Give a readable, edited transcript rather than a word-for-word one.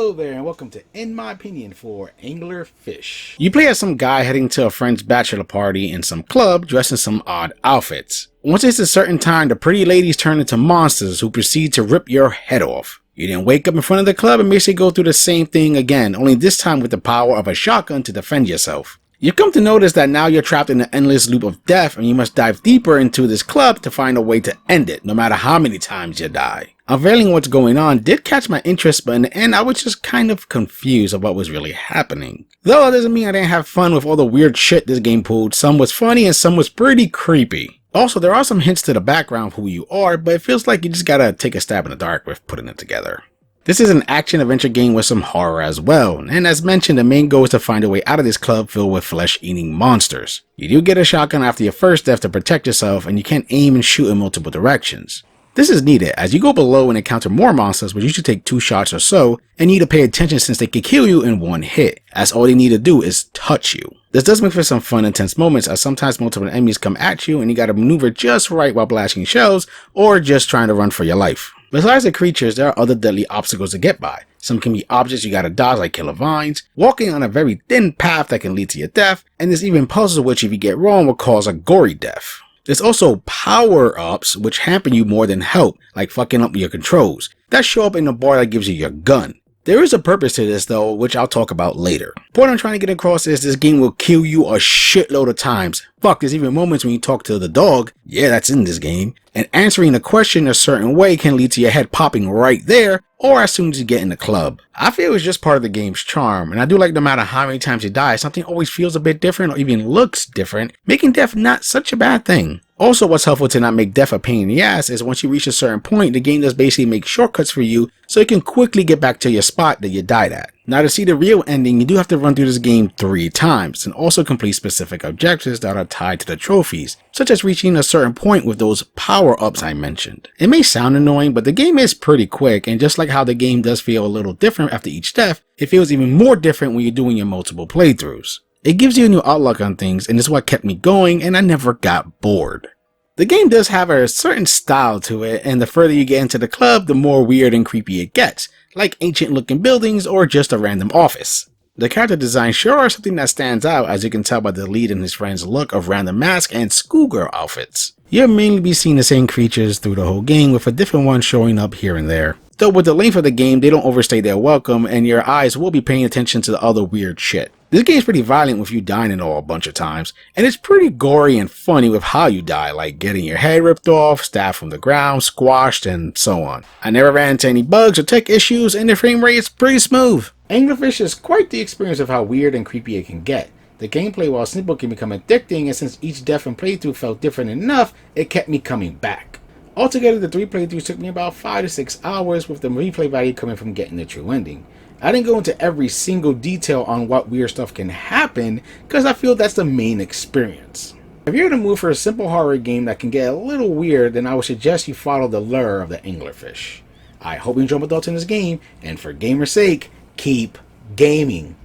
Hello there and welcome to In My Opinion for Anglerfish. You play as some guy heading to a friend's bachelor party in some club dressed in some odd outfits. Once it's a certain time, the pretty ladies turn into monsters who proceed to rip your head off. You then wake up in front of the club and basically go through the same thing again, only this time with the power of a shotgun to defend yourself. You come to notice that now you're trapped in an endless loop of death and you must dive deeper into this club to find a way to end it, no matter how many times you die. Unveiling what's going on did catch my interest, but in the end I was just kind of confused of what was really happening. Though that doesn't mean I didn't have fun with all the weird shit this game pulled. Some was funny and some was pretty creepy. Also, there are some hints to the background of who you are, but it feels like you just gotta take a stab in the dark with putting it together. This is an action-adventure game with some horror as well, and as mentioned, the main goal is to find a way out of this club filled with flesh-eating monsters. You do get a shotgun after your first death to protect yourself, and you can aim and shoot in multiple directions. This is needed, as you go below and encounter more monsters, which usually take 2 shots or so, and you need to pay attention since they can kill you in 1 hit, as all they need to do is touch you. This does make for some fun intense moments, as sometimes multiple enemies come at you and you gotta maneuver just right while blasting shells, or just trying to run for your life. Besides the creatures, there are other deadly obstacles to get by. Some can be objects you gotta dodge like killer vines, walking on a very thin path that can lead to your death, and there's even puzzles which if you get wrong will cause a gory death. There's also power-ups which hamper you more than help, like fucking up your controls, that show up in the bar that gives you your gun. There is a purpose to this though, which I'll talk about later. The point I'm trying to get across is this game will kill you a shitload of times. Fuck, there's even moments when you talk to the dog, yeah that's in this game, and answering a question a certain way can lead to your head popping right there, or as soon as you get in the club. I feel it's just part of the game's charm, and I do like no matter how many times you die, something always feels a bit different or even looks different, making death not such a bad thing. Also, what's helpful to not make death a pain in the ass is once you reach a certain point, the game does basically make shortcuts for you so you can quickly get back to your spot that you died at. Now to see the real ending, you do have to run through this game 3 times and also complete specific objectives that are tied to the trophies, such as reaching a certain point with those power-ups I mentioned. It may sound annoying, but the game is pretty quick, and just like how the game does feel a little different after each death, it feels even more different when you're doing your multiple playthroughs. It gives you a new outlook on things, and it's what kept me going, and I never got bored. The game does have a certain style to it, and the further you get into the club, the more weird and creepy it gets, like ancient looking buildings or just a random office. The character design sure are something that stands out, as you can tell by the lead and his friend's look of random masks and schoolgirl outfits. You'll mainly be seeing the same creatures through the whole game, with a different one showing up here and there. Though with the length of the game, they don't overstay their welcome, and your eyes will be paying attention to the other weird shit. This game's pretty violent with you dying and all a bunch of times, and it's pretty gory and funny with how you die, like getting your head ripped off, stabbed from the ground, squashed, and so on. I never ran into any bugs or tech issues, and the frame rate is pretty smooth. Anglerfish is quite the experience of how weird and creepy it can get. The gameplay, while simple, can become addicting, and since each death and playthrough felt different enough, it kept me coming back. Altogether, the 3 playthroughs took me about 5 to 6 hours, with the replay value coming from getting the true ending. I didn't go into every single detail on what weird stuff can happen, because I feel that's the main experience. If you're in the mood for a simple horror game that can get a little weird, then I would suggest you follow the lure of the Anglerfish. I hope you enjoy my thoughts in this game, and for gamer's sake, keep gaming.